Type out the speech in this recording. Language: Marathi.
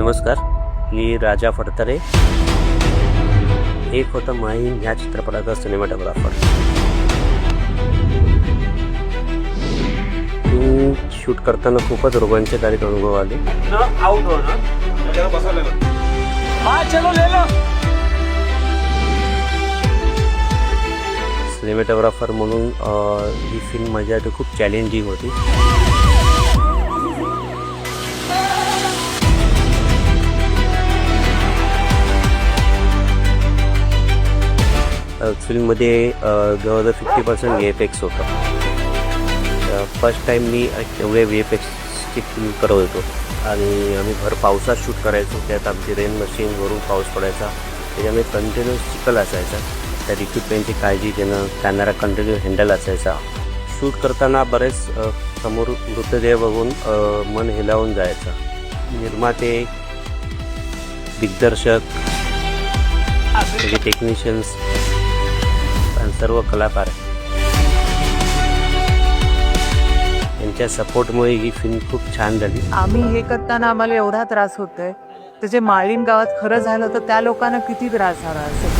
नमस्कार, मी राजा फडतरे. एक होता माहीम ह्या चित्रपटाचा सिनेमॅटोग्राफर. शूट करताना खूपच रोमांचकारी अनुभव आले. सिनेमॅटोग्राफर म्हणून ही फिल्म माझ्यासाठी खूप चॅलेंजिंग होती. फिल्ममध्ये जवळजवळ 50% VFX होतं. फर्स्ट टाईम मी एवढे VFXची फिल्म करत होतो आणि आम्ही भर पावसात शूट करायचो. त्यात आमची रेन मशीनवरून पाऊस पडायचा, त्याच्यामुळे कंटिन्यूस चिखल असायचा. त्या इक्विपमेंटची काळजी घेणं, कॅमेरा कंटिन्यू हँडल असायचा. शूट करताना बरेच समोर मृतदेह बघून मन हेलावून जायचं. निर्माते, दिग्दर्शक, त्याचे टेक्निशियन्स आणि सर्व कलाकार यांच्या सपोर्टमुळे ही फिल्म खूप छान झाली. आम्ही हे करताना आम्हाला एवढा त्रास होतोय, त्याचे माळीण गावात खरं झालं तर त्या लोकांना किती त्रास झाला असेल.